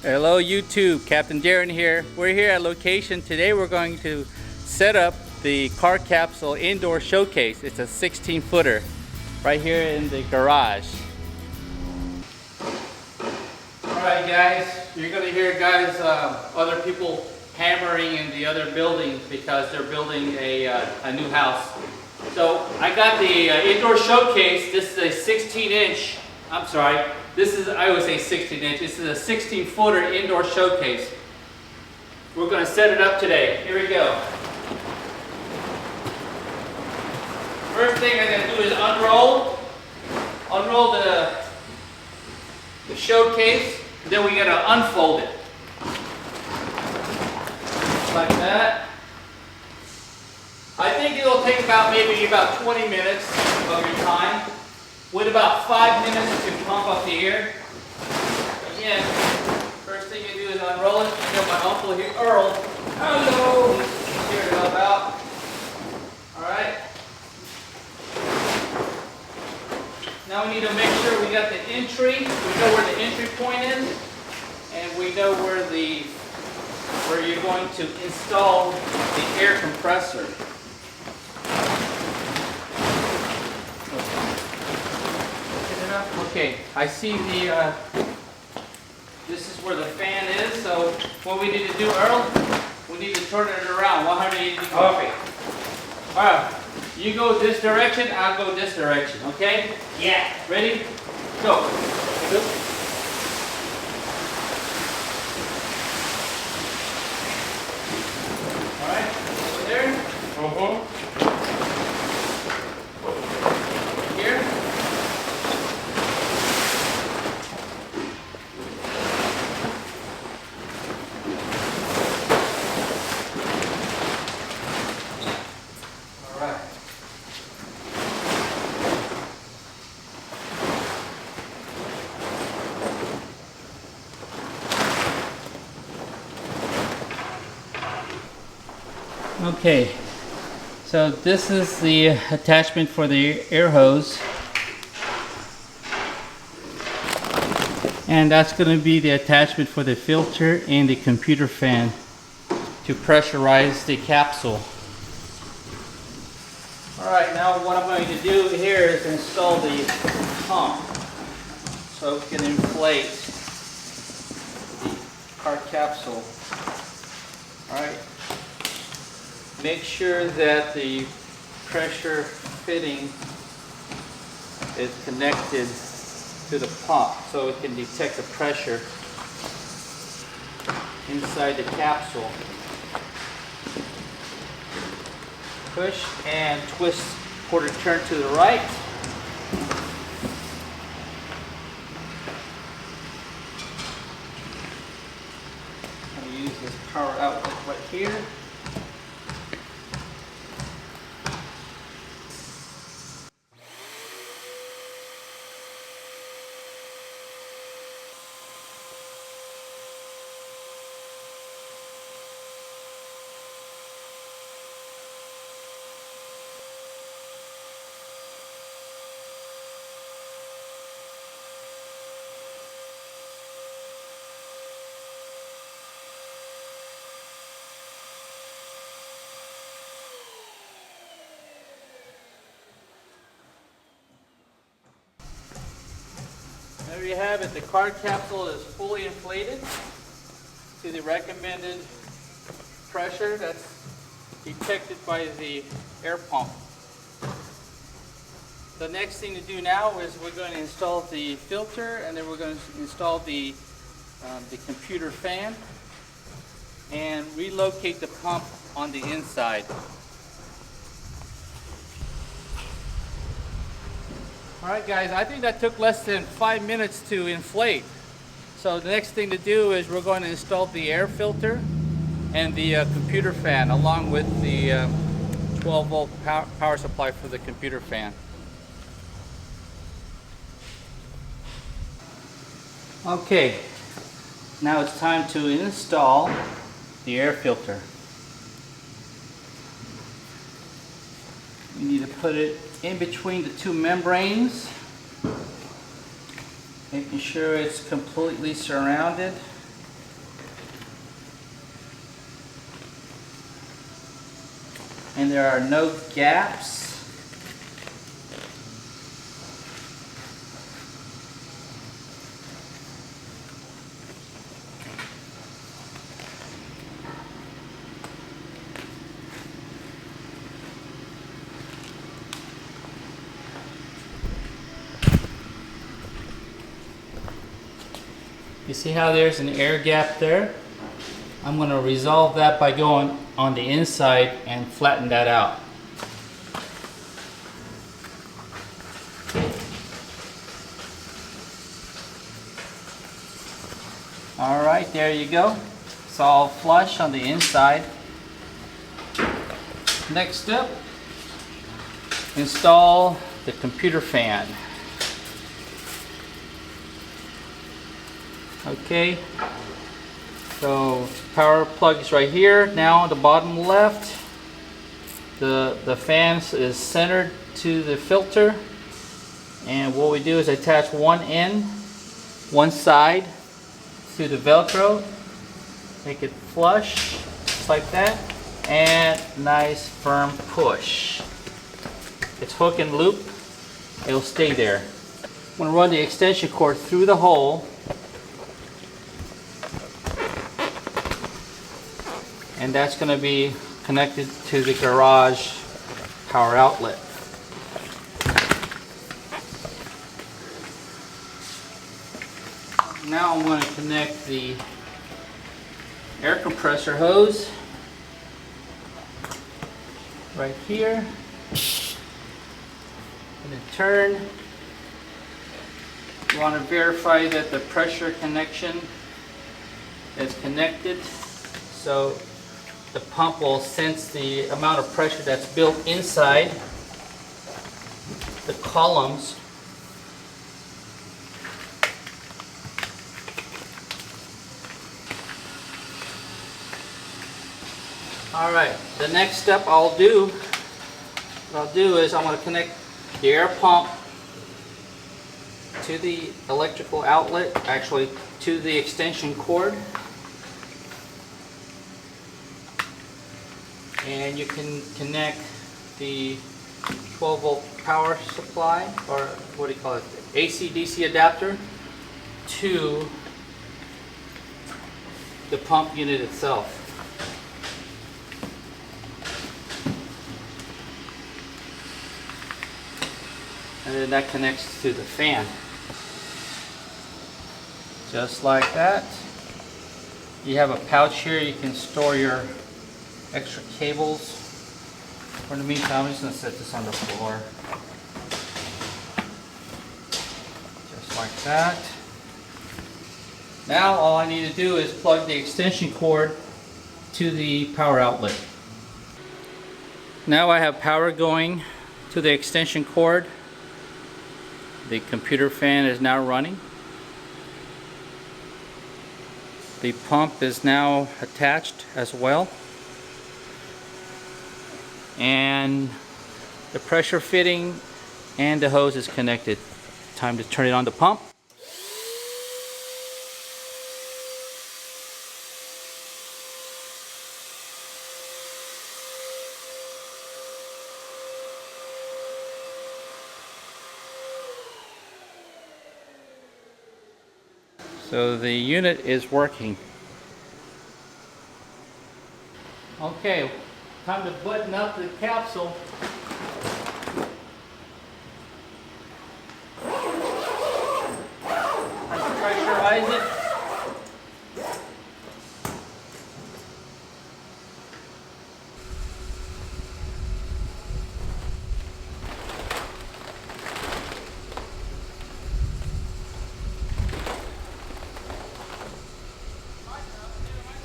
Hello YouTube, Captain Darren here. We're here at location. Today we're going to set up the CarCapsule Indoor Showcase. It's a 16-footer right here in the garage. Alright guys, you're going to hear other people hammering in the other building because they're building a new house. So I got the Indoor Showcase. This is a 16-inch, I always say 16 inch. This is a 16-footer indoor showcase. We're going to set it up today. Here we go. First thing I'm going to do is unroll the showcase. Then we got to unfold it. Like that. I think it'll take maybe about 20 minutes of your time, with about 5 minutes to pump up the air. Again, first thing you do is unroll it. I got my uncle here, Earl. Hello! He's here to help out. Alright. Now we need to make sure we got the entry. We know where the entry point is. And we know where you're going to install the air compressor. Okay, I see this is where the fan is, so what we need to do, Earl, we need to turn it around 180 degrees. Okay. Alright, you go this direction, I'll go this direction, okay? Yeah. Ready? Go. Alright, over there. Here. Okay, so this is the attachment for the air hose, and that's going to be the attachment for the filter and the computer fan to pressurize the capsule. Alright, now what I'm going to do here is install the pump so it can inflate the CarCapsule. Alright. Make sure that the pressure fitting is connected to the pump so it can detect the pressure inside the capsule. Push and twist quarter turn to the right. I'm going to use this power outlet right here. There you have it. The CarCapsule is fully inflated to the recommended pressure that's detected by the air pump. The next thing to do now is we're going to install the filter, and then we're going to install the computer fan and relocate the pump on the inside. Alright guys, I think that took less than 5 minutes to inflate. So the next thing to do is we're going to install the air filter and the computer fan, along with the 12-volt power supply for the computer fan. Okay, now it's time to install the air filter. We need to put it in between the two membranes, making sure it's completely surrounded. and there are no gaps. You see how there's an air gap there? I'm going to resolve that by going on the inside and flatten that out. Alright, there you go. It's all flush on the inside. Next step, install the computer fan. Okay, so power plug is right here. Now on the bottom left, the fan is centered to the filter, and what we do is attach one end, one side to the Velcro, make it flush just like that, and nice firm push. It's hook and loop, it'll stay there. I'm going to run the extension cord through the hole, and that's going to be connected to the garage power outlet. Now I'm going to connect the air compressor hose right here. And then turn. You want to verify that the pressure connection is connected, so the pump will sense the amount of pressure that's built inside the columns. Alright, the next step I'll do is I'm going to connect the air pump to the electrical outlet, actually to the extension cord. And you can connect the 12 volt power supply, or what do you call it, AC/DC adapter, to the pump unit itself. And then that connects to the fan. Just like that. You have a pouch here, you can store your extra cables. For the meantime, I'm just going to set this on the floor. Just like that. Now all I need to do is plug the extension cord to the power outlet. Now I have power going to the extension cord. The computer fan is now running. The pump is now attached as well. And the pressure fitting and the hose is connected. Time to turn it on the pump. So the unit is working. Okay, time to button up the capsule. Pressurize it.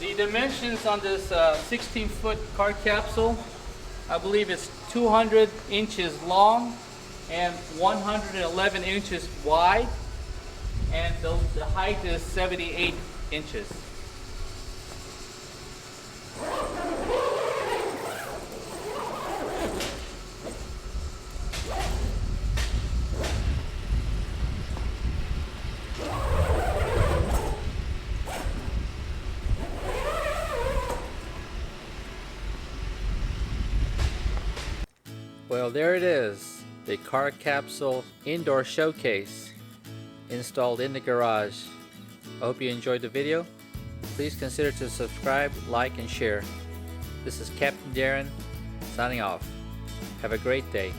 The dimensions on this 16-foot car capsule, I believe it's 200 inches long and 111 inches wide, and the height is 78 inches. Well, there it is, the CarCapsule Indoor Showcase installed in the garage. I hope you enjoyed the video. Please consider to subscribe, like, and share. This is Captain Darren signing off. Have a great day.